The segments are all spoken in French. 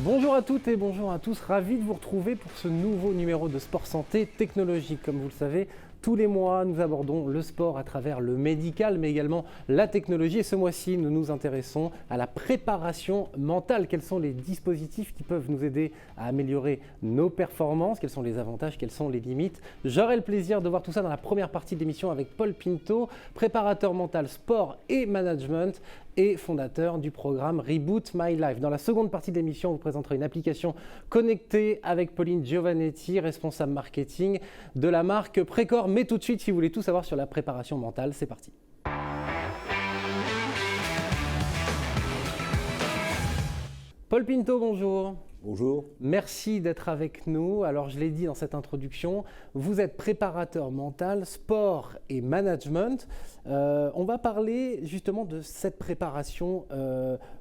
Bonjour à toutes et bonjour à tous, ravi de vous retrouver pour ce nouveau numéro de Sport Santé Technologique. Comme vous le savez, tous les mois, nous abordons le sport à travers le médical, mais également la technologie. Et ce mois-ci, nous nous intéressons à la préparation mentale. Quels sont les dispositifs qui peuvent nous aider à améliorer nos performances? Quels sont les avantages? Quelles sont les limites? J'aurai le plaisir de voir tout ça dans la première partie de l'émission avec Paul Pinto, préparateur mental sport et management et fondateur du programme Reboot My Life. Dans la seconde partie de l'émission, on vous présentera une application connectée avec Pauline Giovannetti, responsable marketing de la marque Précor. Mais tout de suite, si vous voulez tout savoir sur la préparation mentale, c'est parti. Paul Pinto, bonjour. Bonjour. Merci d'être avec nous. Alors, je l'ai dit dans cette introduction, vous êtes préparateur mental, sport et management. On va parler justement de cette préparation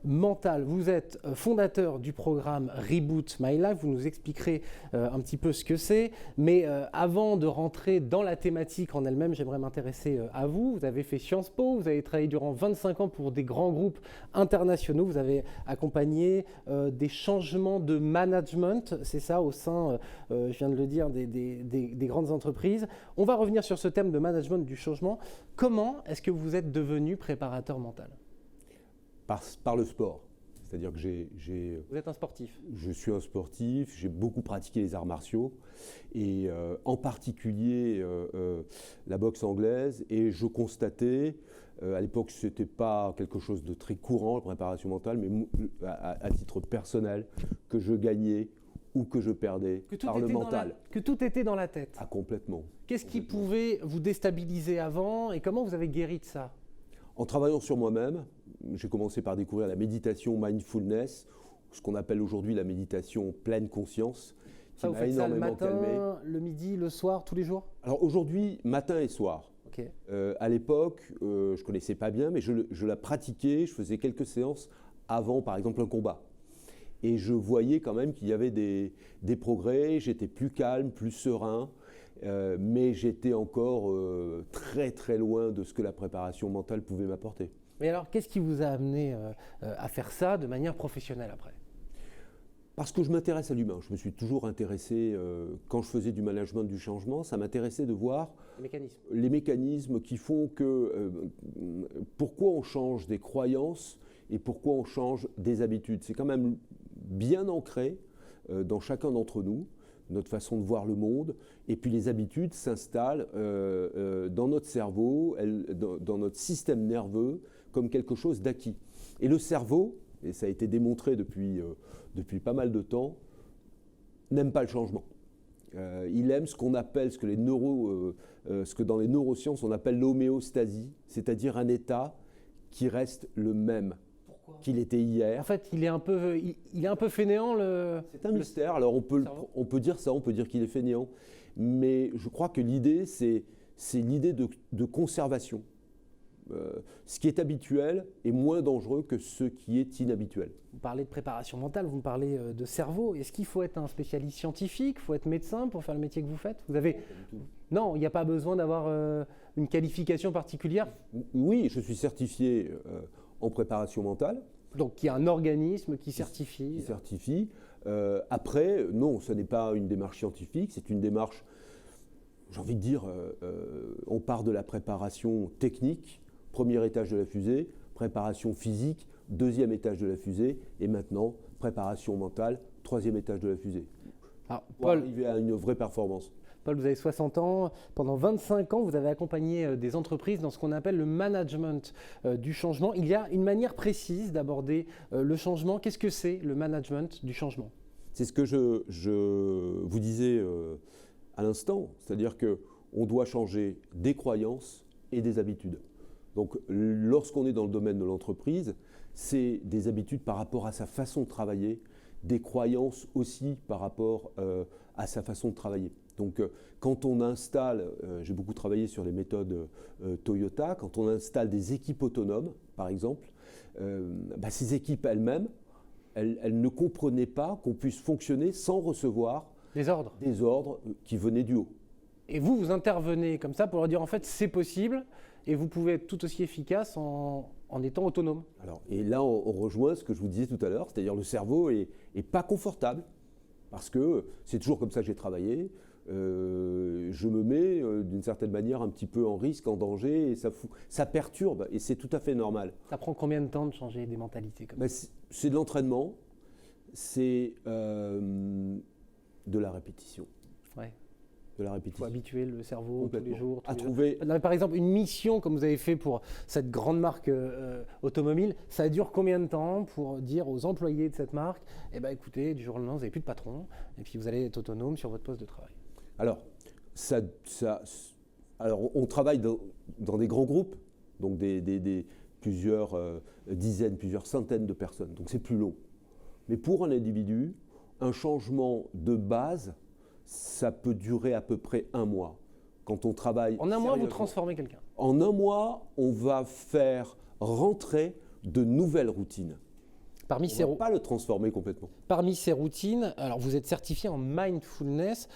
mentale. Vous êtes fondateur du programme Reboot My Life. Vous nous expliquerez un petit peu ce que c'est. Mais avant de rentrer dans la thématique en elle-même, j'aimerais m'intéresser à vous. Vous avez fait Sciences Po, vous avez travaillé durant 25 ans pour des grands groupes internationaux. Vous avez accompagné des changements de management, c'est ça, au sein, je viens de le dire, des grandes entreprises. On va revenir sur ce thème de management du changement. Comment est-ce que vous êtes devenu préparateur mental? Par le sport. C'est-à-dire que Vous êtes un sportif? Je suis un sportif, j'ai beaucoup pratiqué les arts martiaux, et en particulier la boxe anglaise, et je constatais, à l'époque ce n'était pas quelque chose de très courant, la préparation mentale, mais à titre personnel, que je gagnais ou que je perdais par le mental. Que tout était dans la tête? Ah, complètement. Qu'est-ce qui pouvait vous déstabiliser avant et comment vous avez guéri de ça? En travaillant sur moi-même, j'ai commencé par découvrir la méditation mindfulness, ce qu'on appelle aujourd'hui la méditation pleine conscience, qui Ça, vous m'a faites ça le énormément calmé. matin, le midi, le soir, tous les jours? Alors aujourd'hui, matin et soir. Ok. À l'époque, je ne connaissais pas bien, mais je la pratiquais, je faisais quelques séances avant, par exemple, un combat. Et je voyais quand même qu'il y avait des progrès, j'étais plus calme, plus serein, mais j'étais encore très très loin de ce que la préparation mentale pouvait m'apporter. Mais alors, qu'est-ce qui vous a amené à faire ça de manière professionnelle après? Parce que je m'intéresse à l'humain. Je me suis toujours intéressé, quand je faisais du management du changement, ça m'intéressait de voir les mécanismes qui font que pourquoi on change des croyances et pourquoi on change des habitudes. C'est quand même bien ancré dans chacun d'entre nous, notre façon de voir le monde, et puis les habitudes s'installent dans notre cerveau, dans notre système nerveux, comme quelque chose d'acquis. Et le cerveau, et ça a été démontré depuis pas mal de temps, n'aime pas le changement. Il aime ce qu'on appelle, ce que dans les neurosciences on appelle l'homéostasie, c'est-à-dire un état qui reste le même qu'il était hier. En fait, il est un peu fainéant. C'est un mystère. Alors on peut dire ça, on peut dire qu'il est fainéant, mais je crois que l'idée, c'est l'idée de conservation. Ce qui est habituel est moins dangereux que ce qui est inhabituel. Vous parlez de préparation mentale, vous me parlez de cerveau. Est-ce qu'il faut être un spécialiste scientifique, il faut être médecin pour faire le métier que vous faites? Non, il n'y a pas besoin d'avoir une qualification particulière? Oui, je suis certifié en préparation mentale. Donc il y a un organisme qui certifie. Qui certifie. Après, non, ce n'est pas une démarche scientifique, c'est une démarche, j'ai envie de dire, on part de la préparation technique, premier étage de la fusée, préparation physique, deuxième étage de la fusée, et maintenant, préparation mentale, troisième étage de la fusée. Alors, pour arriver à une vraie performance. Paul, vous avez 60 ans. Pendant 25 ans, vous avez accompagné des entreprises dans ce qu'on appelle le management du changement. Il y a une manière précise d'aborder le changement. Qu'est-ce que c'est le management du changement? C'est ce que je vous disais à l'instant, c'est-à-dire qu'on doit changer des croyances et des habitudes. Donc lorsqu'on est dans le domaine de l'entreprise, c'est des habitudes par rapport à sa façon de travailler, des croyances aussi par rapport à sa façon de travailler. Donc quand on installe, j'ai beaucoup travaillé sur les méthodes Toyota, quand on installe des équipes autonomes, par exemple, ces équipes elles-mêmes, elles ne comprenaient pas qu'on puisse fonctionner sans recevoir des ordres qui venaient du haut. Et vous intervenez comme ça pour leur dire en fait c'est possible et vous pouvez être tout aussi efficace en en étant autonome. Alors, et là, on rejoint ce que je vous disais tout à l'heure, c'est-à-dire le cerveau est pas confortable, parce que c'est toujours comme ça que j'ai travaillé. Je me mets d'une certaine manière un petit peu en risque, en danger, et ça perturbe, et c'est tout à fait normal. Ça prend combien de temps de changer des mentalités comme ça? C'est de l'entraînement, c'est de la répétition. Ouais. De la répétition. Il faut habituer le cerveau tous les jours. Par exemple, une mission comme vous avez fait pour cette grande marque automobile, ça dure combien de temps pour dire aux employés de cette marque, eh ben, écoutez, du jour au lendemain, vous n'avez plus de patron, et puis vous allez être autonome sur votre poste de travail? Alors, on travaille dans des grands groupes, donc plusieurs dizaines, plusieurs centaines de personnes, donc c'est plus long. Mais pour un individu, un changement de base, ça peut durer à peu près 1 mois. Quand on travaille. En 1 mois, vous transformez quelqu'un? En 1 mois, on va faire rentrer de nouvelles routines. On ne va pas le transformer complètement. Parmi ces routines, alors vous êtes certifié en mindfulness,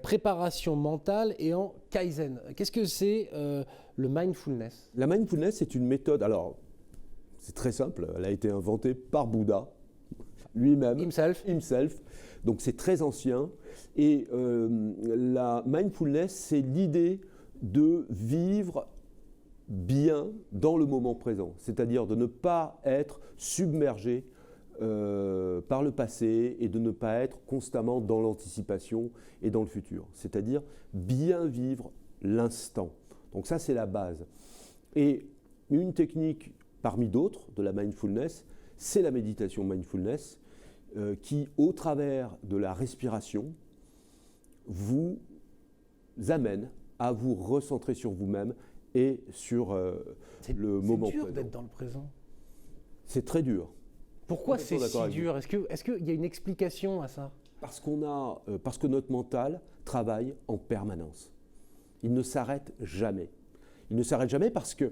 préparation mentale et en Kaizen. Qu'est-ce que c'est le mindfulness? La mindfulness, c'est une méthode. Alors, c'est très simple. Elle a été inventée par Bouddha lui-même. Himself. Donc, c'est très ancien. Et la mindfulness, c'est l'idée de vivre bien dans le moment présent, c'est-à-dire de ne pas être submergé par le passé et de ne pas être constamment dans l'anticipation et dans le futur, c'est-à-dire bien vivre l'instant. Donc ça, c'est la base. Et une technique parmi d'autres de la mindfulness, c'est la méditation mindfulness qui, au travers de la respiration, vous amène à vous recentrer sur vous-même et sur le moment présent. C'est dur d'être dans le présent. C'est très dur. Pourquoi c'est si dur? Est-ce qu'il y a une explication à ça? Parce que notre mental travaille en permanence. Il ne s'arrête jamais. Il ne s'arrête jamais parce qu'il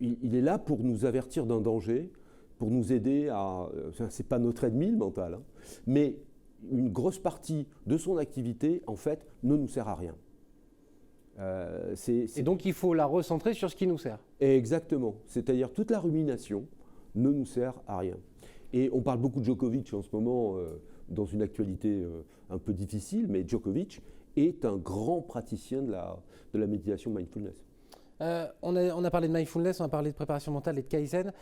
est là pour nous avertir d'un danger, pour nous aider à... C'est pas notre ennemi, le mental, hein, mais une grosse partie de son activité, en fait, ne nous sert à rien. Et donc il faut la recentrer sur ce qui nous sert. Exactement. C'est-à-dire toute la rumination ne nous sert à rien. Et on parle beaucoup de Djokovic en ce moment, dans une actualité un peu difficile, mais Djokovic est un grand praticien de la méditation mindfulness. On a parlé de mindfulness, on a parlé de préparation mentale et de Kaizen.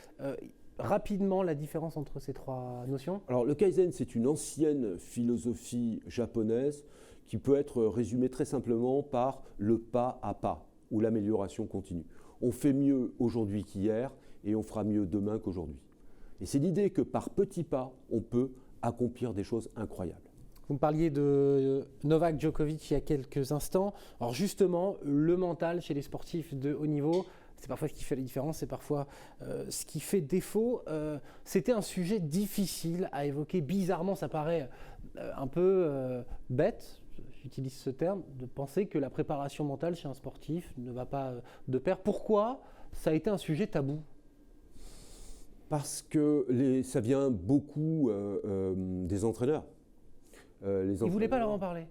Rapidement, la différence entre ces 3 notions? Alors le Kaizen, c'est une ancienne philosophie japonaise qui peut être résumée très simplement par le pas à pas ou l'amélioration continue. On fait mieux aujourd'hui qu'hier et on fera mieux demain qu'aujourd'hui. Et c'est l'idée que par petits pas, on peut accomplir des choses incroyables. Vous me parliez de Novak Djokovic il y a quelques instants. Alors justement, le mental chez les sportifs de haut niveau, c'est parfois ce qui fait la différence, c'est parfois ce qui fait défaut. C'était un sujet difficile à évoquer. Bizarrement, ça paraît un peu bête, j'utilise ce terme, de penser que la préparation mentale chez un sportif ne va pas de pair. Pourquoi ça a été un sujet tabou? Parce que ça vient beaucoup des entraîneurs. Ils ne voulaient pas leur en parler?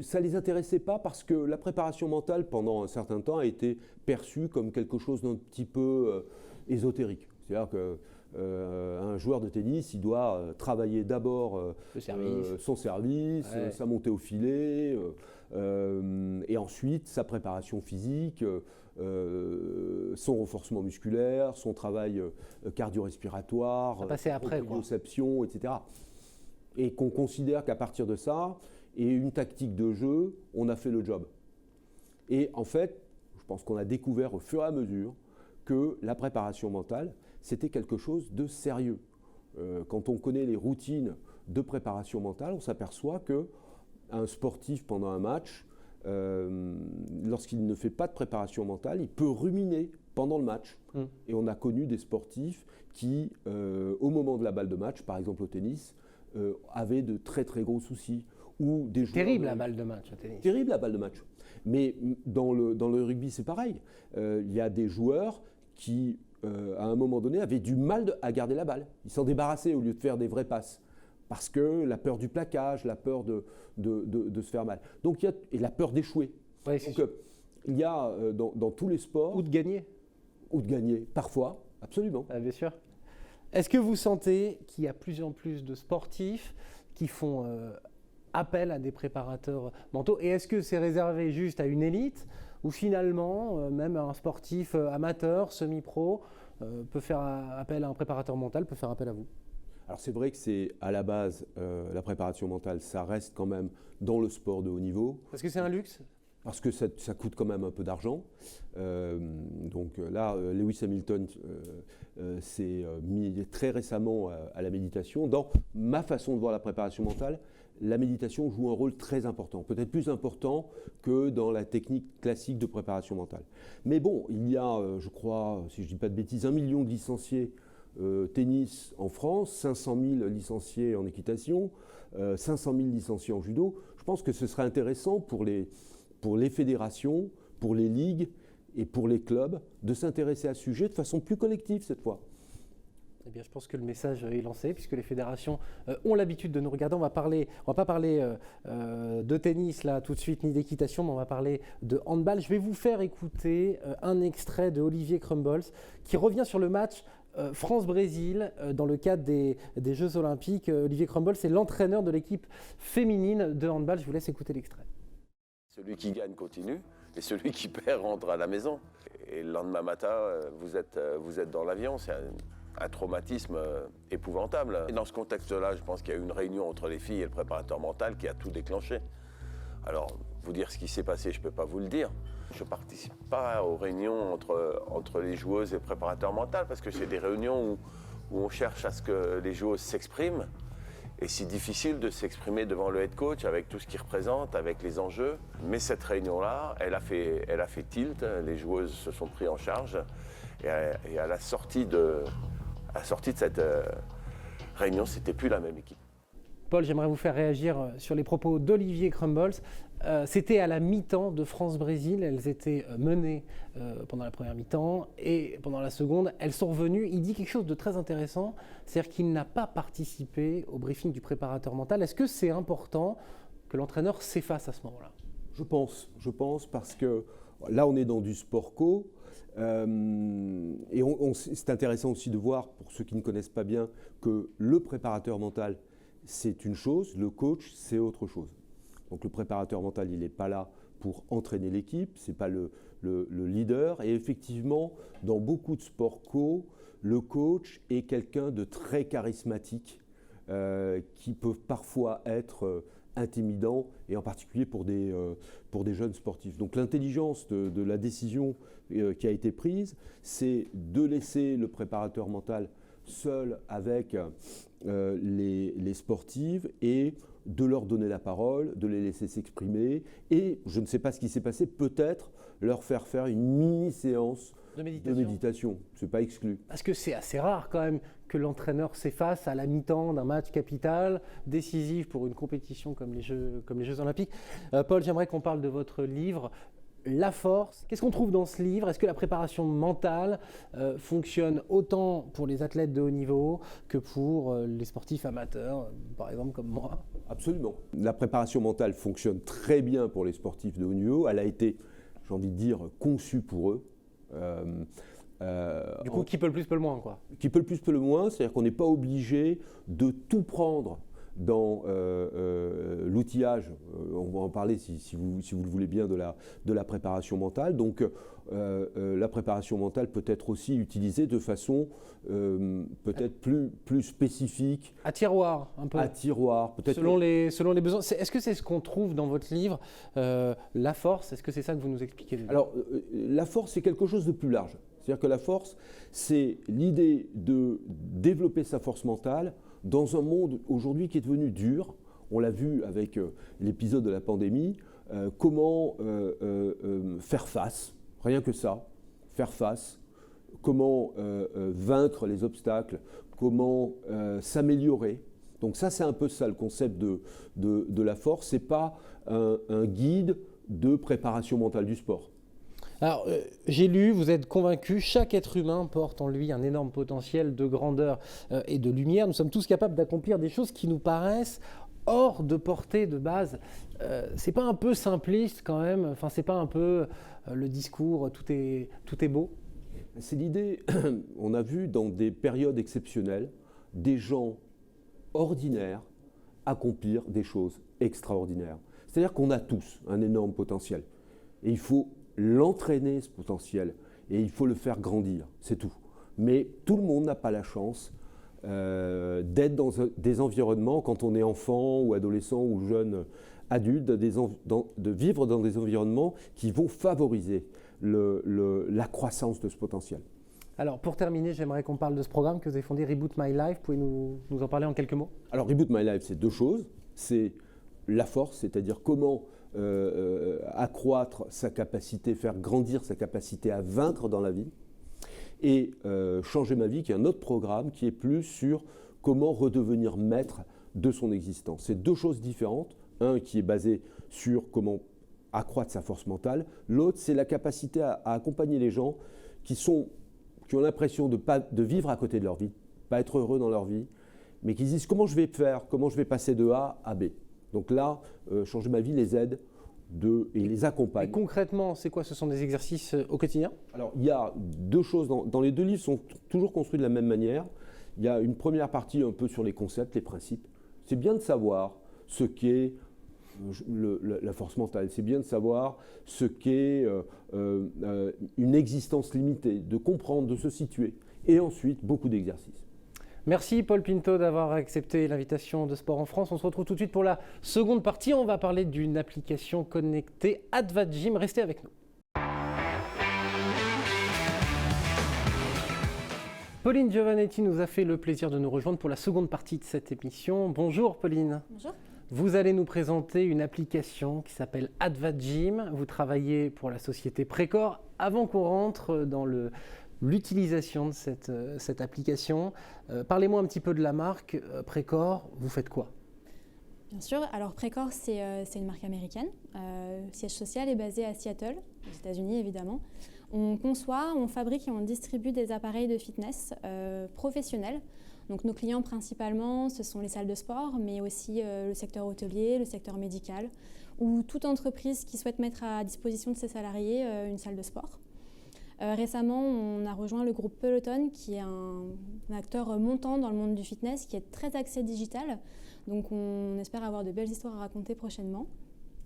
Ça ne les intéressait pas parce que la préparation mentale, pendant un certain temps, a été perçue comme quelque chose d'un petit peu ésotérique. C'est-à-dire qu'un joueur de tennis, il doit travailler d'abord son service, sa montée au filet, et ensuite sa préparation physique, son renforcement musculaire, son travail cardio-respiratoire, sa proprioception, etc. Et qu'on considère qu'à partir de ça, et une tactique de jeu, on a fait le job. Et en fait, je pense qu'on a découvert au fur et à mesure que la préparation mentale, c'était quelque chose de sérieux. Quand on connaît les routines de préparation mentale, on s'aperçoit qu'un sportif, pendant un match, lorsqu'il ne fait pas de préparation mentale, il peut ruminer pendant le match. Et on a connu des sportifs qui, au moment de la balle de match, par exemple au tennis, avaient de très très gros soucis. Ou des terrible la balle de match au tennis. Terrible la balle de match. Mais dans le rugby, c'est pareil. Il y a des joueurs qui, à un moment donné, avaient du mal à garder la balle. Ils s'en débarrassaient au lieu de faire des vraies passes. Parce que la peur du plaquage, la peur de se faire mal. Donc, et la peur d'échouer. Ouais, donc, il y a dans tous les sports... Ou de gagner. ou de gagner, parfois, absolument. Ah, bien sûr. Est-ce que vous sentez qu'il y a plus en plus de sportifs qui font appel à des préparateurs mentaux? Et est-ce que c'est réservé juste à une élite ou finalement, même un sportif amateur, semi-pro, peut faire appel à un préparateur mental, peut faire appel à vous? Alors c'est vrai que c'est à la base, la préparation mentale, ça reste quand même dans le sport de haut niveau. Parce que c'est un luxe? Parce que ça coûte quand même un peu d'argent. Donc là, Lewis Hamilton s'est mis très récemment à la méditation. Dans ma façon de voir la préparation mentale, la méditation joue un rôle très important, peut-être plus important que dans la technique classique de préparation mentale. Mais bon, il y a, je crois, si je ne dis pas de bêtises, 1 million de licenciés tennis en France, 500 000 licenciés en équitation, 500 000 licenciés en judo. Je pense que ce serait intéressant pour les fédérations, pour les ligues et pour les clubs de s'intéresser à ce sujet de façon plus collective cette fois. Eh bien, je pense que le message est lancé puisque les fédérations ont l'habitude de nous regarder. On va pas parler de tennis là tout de suite ni d'équitation, mais on va parler de handball. Je vais vous faire écouter un extrait de Olivier Crumbles qui revient sur le match France-Brésil dans le cadre des Jeux Olympiques. Olivier Crumbles, c'est l'entraîneur de l'équipe féminine de handball. Je vous laisse écouter l'extrait. Celui qui gagne continue et celui qui perd rentre à la maison. Et le lendemain matin, vous êtes dans l'avion, c'est un traumatisme épouvantable. Et dans ce contexte-là, je pense qu'il y a eu une réunion entre les filles et le préparateur mental qui a tout déclenché. Alors, vous dire ce qui s'est passé, je ne peux pas vous le dire. Je ne participe pas aux réunions entre les joueuses et le préparateur mental parce que c'est des réunions où on cherche à ce que les joueuses s'expriment. Et c'est difficile de s'exprimer devant le head coach avec tout ce qu'il représente, avec les enjeux. Mais cette réunion-là, elle a fait tilt, les joueuses se sont pris en charge. Et à la sortie de cette réunion, c'était plus la même équipe. Paul, j'aimerais vous faire réagir sur les propos d'Olivier Crumbles. C'était à la mi-temps de France-Brésil. Elles étaient menées pendant la première mi-temps et pendant la seconde, elles sont revenues. Il dit quelque chose de très intéressant, c'est-à-dire qu'il n'a pas participé au briefing du préparateur mental. Est-ce que c'est important que l'entraîneur s'efface à ce moment-là? Je pense parce que là, on est dans du sport co. Et c'est intéressant aussi de voir, pour ceux qui ne connaissent pas bien, que le préparateur mental, c'est une chose, le coach, c'est autre chose. Donc le préparateur mental, il n'est pas là pour entraîner l'équipe, ce n'est pas le leader. Et effectivement, dans beaucoup de sports co, le coach est quelqu'un de très charismatique qui peut parfois être intimidant, et en particulier pour des jeunes sportifs. Donc l'intelligence de la décision qui a été prise, c'est de laisser le préparateur mental seul avec les sportives et de leur donner la parole, de les laisser s'exprimer et, je ne sais pas ce qui s'est passé, peut-être leur faire une mini-séance de méditation. Ce n'est pas exclu. Parce que c'est assez rare quand même que l'entraîneur s'efface à la mi-temps d'un match capital, décisif pour une compétition comme les Jeux Olympiques. Paul, j'aimerais qu'on parle de votre livre. La force, qu'est-ce qu'on trouve dans ce livre? Est-ce que la préparation mentale fonctionne autant pour les athlètes de haut niveau que pour les sportifs amateurs, par exemple comme moi? Absolument. La préparation mentale fonctionne très bien pour les sportifs de haut niveau. Elle a été, j'ai envie de dire, conçue pour eux. Du coup, qui peut le plus, peut le moins, quoi. Qui peut le plus, peut le moins, c'est-à-dire qu'on n'est pas obligé de tout prendre dans l'outillage, on va en parler si vous le voulez bien, de la préparation mentale. Donc la préparation mentale peut être aussi utilisée de façon peut-être plus spécifique. À tiroir, un peu. À tiroir, peut-être. Selon les besoins. Est-ce que c'est ce qu'on trouve dans votre livre, la force? Est-ce que c'est ça que vous nous expliquez dedans? Alors, la force, c'est quelque chose de plus large. C'est-à-dire que la force, c'est l'idée de développer sa force mentale dans un monde aujourd'hui qui est devenu dur. On l'a vu avec l'épisode de la pandémie. Comment faire face, rien que ça, faire face. Comment vaincre les obstacles, comment s'améliorer. Donc ça, c'est un peu ça le concept de la force. Ce n'est pas un guide de préparation mentale du sport. Alors, j'ai lu, vous êtes convaincu, chaque être humain porte en lui un énorme potentiel de grandeur et de lumière. Nous sommes tous capables d'accomplir des choses qui nous paraissent hors de portée de base. C'est pas un peu simpliste quand même? Enfin, c'est pas un peu le discours tout est beau? C'est l'idée, on a vu dans des périodes exceptionnelles, des gens ordinaires accomplir des choses extraordinaires. C'est-à-dire qu'on a tous un énorme potentiel. Et il faut l'entraîner, ce potentiel, et il faut le faire grandir, c'est tout. Mais tout le monde n'a pas la chance d'être dans des environnements, quand on est enfant ou adolescent ou jeune adulte, de vivre dans des environnements qui vont favoriser la croissance de ce potentiel. Alors, pour terminer, j'aimerais qu'on parle de ce programme que vous avez fondé, Reboot My Life. Pouvez nous en parler en quelques mots? Alors, Reboot My Life, c'est deux choses. C'est la force, c'est-à-dire comment accroître sa capacité, faire grandir sa capacité à vaincre dans la vie, et Changer ma vie, qui est un autre programme qui est plus sur comment redevenir maître de son existence. C'est deux choses différentes. Un qui est basé sur comment accroître sa force mentale. L'autre, c'est la capacité à accompagner les gens qui ont l'impression de vivre à côté de leur vie, pas être heureux dans leur vie, mais qui se disent comment je vais faire, comment je vais passer de A à B. Donc là, Changer ma vie les aide et les accompagne. Et concrètement, c'est quoi? Ce sont des exercices au quotidien? Alors, il y a deux choses, dans les deux livres sont toujours construits de la même manière. Il y a une première partie un peu sur les concepts, les principes. C'est bien de savoir ce qu'est la force mentale, c'est bien de savoir ce qu'est une existence limitée, de comprendre, de se situer. Et ensuite, beaucoup d'exercices. Merci Paul Pinto d'avoir accepté l'invitation de Sport en France. On se retrouve tout de suite pour la seconde partie. On va parler d'une application connectée, AdvaGym. Restez avec nous. Pauline Giovannetti nous a fait le plaisir de nous rejoindre pour la seconde partie de cette émission. Bonjour Pauline. Bonjour. Vous allez nous présenter une application qui s'appelle AdvaGym. Vous travaillez pour la société Précor. Avant qu'on rentre dans l'utilisation de cette application, parlez-moi un petit peu de la marque Précor. Vous faites quoi? Bien sûr. Alors Précor, c'est une marque américaine. Siège social est basé à Seattle, aux États-Unis évidemment. On conçoit, on fabrique et on distribue des appareils de fitness professionnels. Donc nos clients principalement, ce sont les salles de sport, mais aussi le secteur hôtelier, le secteur médical, ou toute entreprise qui souhaite mettre à disposition de ses salariés une salle de sport. Récemment, on a rejoint le groupe Peloton, qui est un acteur montant dans le monde du fitness, qui est très axé digital. Donc on espère avoir de belles histoires à raconter prochainement.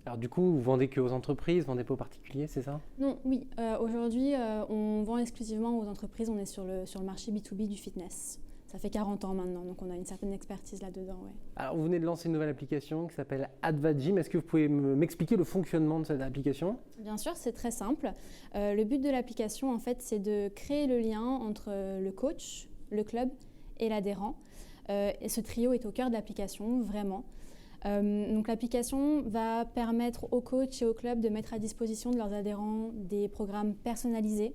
Alors du coup, vous vendez que aux entreprises, vous vendez pas aux particuliers, c'est ça? Non, oui. Aujourd'hui, on vend exclusivement aux entreprises. On est sur le marché B2B du fitness. Ça fait 40 ans maintenant, donc on a une certaine expertise là-dedans. Ouais. Alors vous venez de lancer une nouvelle application qui s'appelle AdvaGym. Est-ce que vous pouvez m'expliquer le fonctionnement de cette application? Bien sûr, c'est très simple. Le but de l'application, en fait, c'est de créer le lien entre le coach, le club et l'adhérent. Et ce trio est au cœur de l'application, vraiment. Donc l'application va permettre aux coachs et aux clubs de mettre à disposition de leurs adhérents des programmes personnalisés,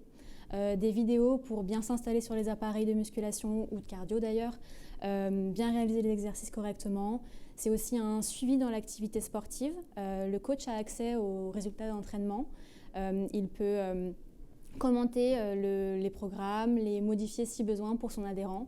des vidéos pour bien s'installer sur les appareils de musculation ou de cardio d'ailleurs, bien réaliser les exercices correctement. C'est aussi un suivi dans l'activité sportive. Le coach a accès aux résultats d'entraînement. Il peut commenter les programmes, les modifier si besoin pour son adhérent.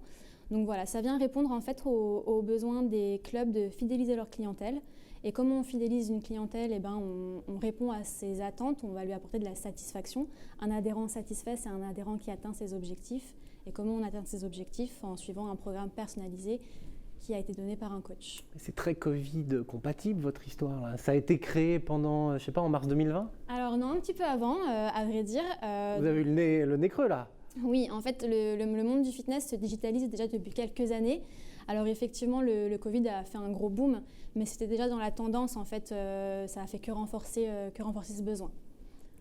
Donc voilà, ça vient répondre en fait aux besoins des clubs de fidéliser leur clientèle. Et comment on fidélise une clientèle? Eh ben, on répond à ses attentes, on va lui apporter de la satisfaction. Un adhérent satisfait, c'est un adhérent qui atteint ses objectifs. Et comment on atteint ses objectifs? En suivant un programme personnalisé qui a été donné par un coach. C'est très Covid compatible votre histoire là. Ça a été créé pendant, je sais pas, en mars 2020? Alors non, un petit peu avant, à vrai dire. Vous avez eu le nez creux là? Oui, en fait, le monde du fitness se digitalise déjà depuis quelques années. Alors effectivement, le Covid a fait un gros boom, mais c'était déjà dans la tendance, en fait, ça a fait que renforcer ce besoin.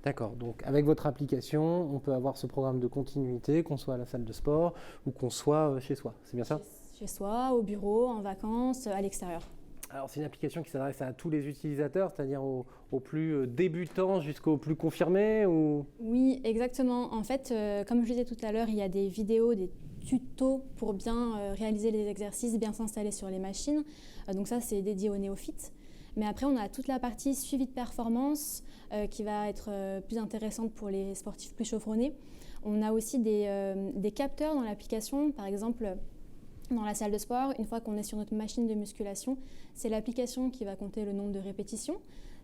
D'accord, donc avec votre application, on peut avoir ce programme de continuité, qu'on soit à la salle de sport ou qu'on soit chez soi, c'est bien ça? Chez soi, au bureau, en vacances, à l'extérieur. Alors c'est une application qui s'adresse à tous les utilisateurs, c'est-à-dire aux plus débutants jusqu'aux plus confirmés ou... Oui, exactement. En fait, comme je disais tout à l'heure, il y a des vidéos, des tutos pour bien réaliser les exercices, bien s'installer sur les machines. Donc ça, c'est dédié aux néophytes. Mais après, on a toute la partie suivi de performance qui va être plus intéressante pour les sportifs plus chevronnés. On a aussi des capteurs dans l'application, par exemple... Dans la salle de sport, une fois qu'on est sur notre machine de musculation, c'est l'application qui va compter le nombre de répétitions.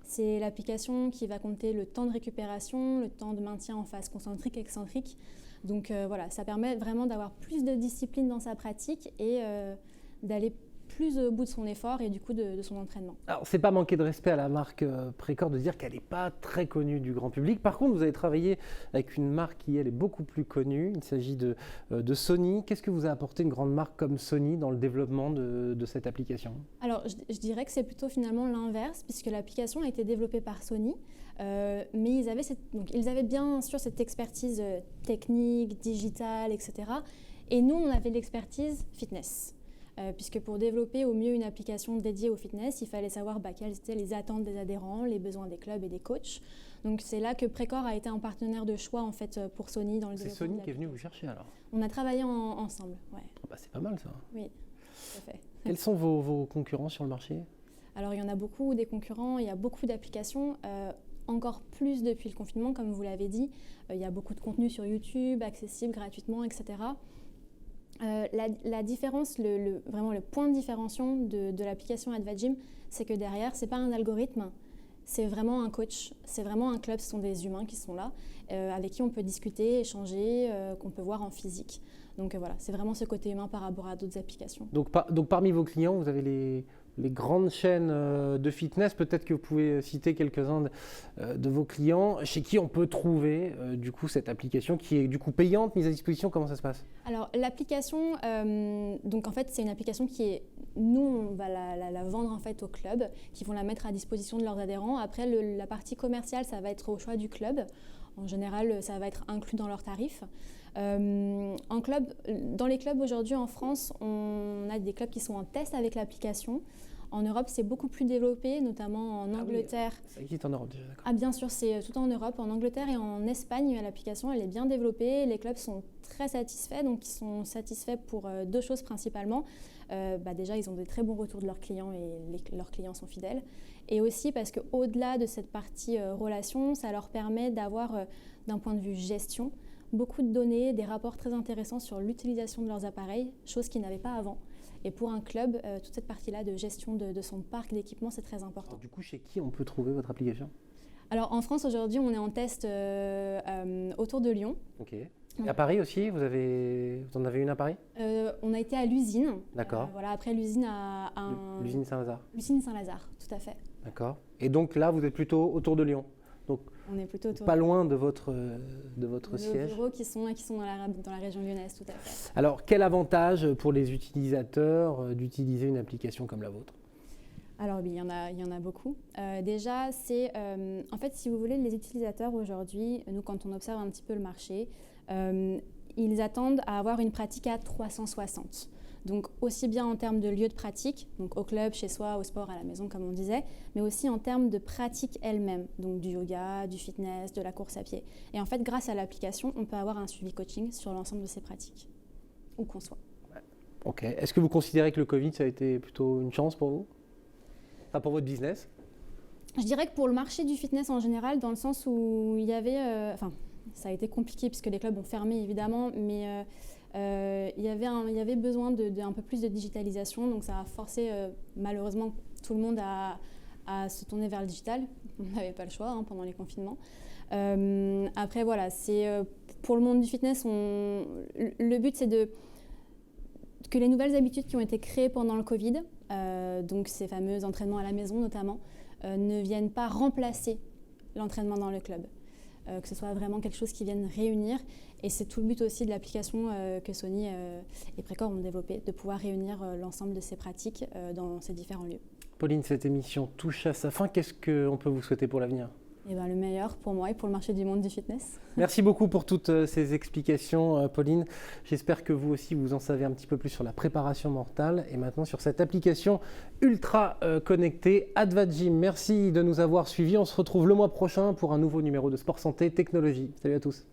C'est l'application qui va compter le temps de récupération, le temps de maintien en phase concentrique, excentrique. Donc voilà, ça permet vraiment d'avoir plus de discipline dans sa pratique et d'aller plus au bout de son effort et du coup de son entraînement. Alors, c'est pas manquer de respect à la marque Précor de dire qu'elle n'est pas très connue du grand public. Par contre, vous avez travaillé avec une marque qui, elle, est beaucoup plus connue. Il s'agit de Sony. Qu'est-ce que vous a apporté une grande marque comme Sony dans le développement de cette application? Alors, je dirais que c'est plutôt finalement l'inverse, puisque l'application a été développée par Sony, mais ils avaient bien sûr cette expertise technique, digitale, etc. Et nous, on avait l'expertise fitness. Puisque pour développer au mieux une application dédiée au fitness, il fallait savoir quelles étaient les attentes des adhérents, les besoins des clubs et des coachs. Donc c'est là que Précor a été un partenaire de choix en fait pour Sony dans le développement. C'est Sony qui est venu vous chercher alors? On a travaillé ensemble, ouais. C'est pas mal ça. Oui, tout à fait. Quels sont vos concurrents sur le marché? Alors il y en a beaucoup des concurrents, il y a beaucoup d'applications. Encore plus depuis le confinement, comme vous l'avez dit. Il y a beaucoup de contenu sur YouTube, accessible gratuitement, etc. La différence, vraiment le point de différenciation de l'application AdvaGym, c'est que derrière, ce n'est pas un algorithme, c'est vraiment un coach, c'est vraiment un club, ce sont des humains qui sont là, avec qui on peut discuter, échanger, qu'on peut voir en physique. Donc voilà, c'est vraiment ce côté humain par rapport à d'autres applications. Donc parmi vos clients, vous avez les grandes chaînes de fitness. Peut-être que vous pouvez citer quelques-uns de vos clients chez qui on peut trouver du coup cette application qui est du coup payante, mise à disposition. Comment ça se passe? Alors l'application, donc en fait c'est une application qui est, nous on va la vendre en fait aux clubs qui vont la mettre à disposition de leurs adhérents. Après la partie commerciale, ça va être au choix du club. En général, ça va être inclus dans leurs tarifs. Dans les clubs aujourd'hui en France, on a des clubs qui sont en test avec l'application. En Europe, c'est beaucoup plus développé, notamment en Angleterre. Oui, ça existe en Europe déjà, d'accord. Ah bien sûr, c'est tout en Europe. En Angleterre et en Espagne, l'application elle est bien développée. Les clubs sont très satisfaits, donc ils sont satisfaits pour deux choses principalement. Déjà, ils ont des très bons retours de leurs clients et leurs clients sont fidèles. Et aussi parce qu'au-delà de cette partie relation, ça leur permet d'avoir, d'un point de vue gestion, beaucoup de données, des rapports très intéressants sur l'utilisation de leurs appareils, chose qu'ils n'avaient pas avant. Et pour un club, toute cette partie-là de gestion de son parc d'équipement, c'est très important. Alors, du coup, chez qui on peut trouver votre application? Alors en France, aujourd'hui, on est en test autour de Lyon. Ok. Et à Paris aussi, vous en avez une à Paris? On a été à l'usine. D'accord. Voilà, après l'usine L'usine Saint-Lazare. L'usine Saint-Lazare, tout à fait. D'accord. Et donc là, vous êtes plutôt autour de Lyon. Donc, on est plutôt pas loin de votre siège. Nos bureaux qui sont dans la région lyonnaise, tout à fait. Alors, quel avantage pour les utilisateurs d'utiliser une application comme la vôtre? Alors oui, il y en a beaucoup. Déjà, c'est en fait, si vous voulez, les utilisateurs aujourd'hui, nous, quand on observe un petit peu le marché, ils attendent à avoir une pratique à 360. Donc aussi bien en termes de lieu de pratique, donc au club, chez soi, au sport, à la maison, comme on disait, mais aussi en termes de pratique elle-même, donc du yoga, du fitness, de la course à pied. Et en fait, grâce à l'application, on peut avoir un suivi coaching sur l'ensemble de ces pratiques, où qu'on soit. Ok. Est-ce que vous considérez que le Covid, ça a été plutôt une chance pour vous? Pas pour votre business? Je dirais que pour le marché du fitness en général, dans le sens où il y avait... ça a été compliqué puisque les clubs ont fermé évidemment, mais il y avait besoin d'un peu plus de digitalisation. Donc ça a forcé malheureusement tout le monde à se tourner vers le digital. On n'avait pas le choix pendant les confinements. Après voilà, pour le monde du fitness, le but c'est que les nouvelles habitudes qui ont été créées pendant le Covid, donc ces fameux entraînements à la maison notamment, ne viennent pas remplacer l'entraînement dans le club. Que ce soit vraiment quelque chose qui vienne réunir. Et c'est tout le but aussi de l'application que Sony et Précor ont développé, de pouvoir réunir l'ensemble de ces pratiques dans ces différents lieux. Pauline, cette émission touche à sa fin. Qu'est-ce qu'on peut vous souhaiter pour l'avenir? Le meilleur pour moi et pour le marché du monde du fitness. Merci beaucoup pour toutes ces explications, Pauline. J'espère que vous aussi, vous en savez un petit peu plus sur la préparation mentale et maintenant sur cette application ultra connectée AdvaGym. Merci de nous avoir suivis. On se retrouve le mois prochain pour un nouveau numéro de Sport Santé Technologie. Salut à tous.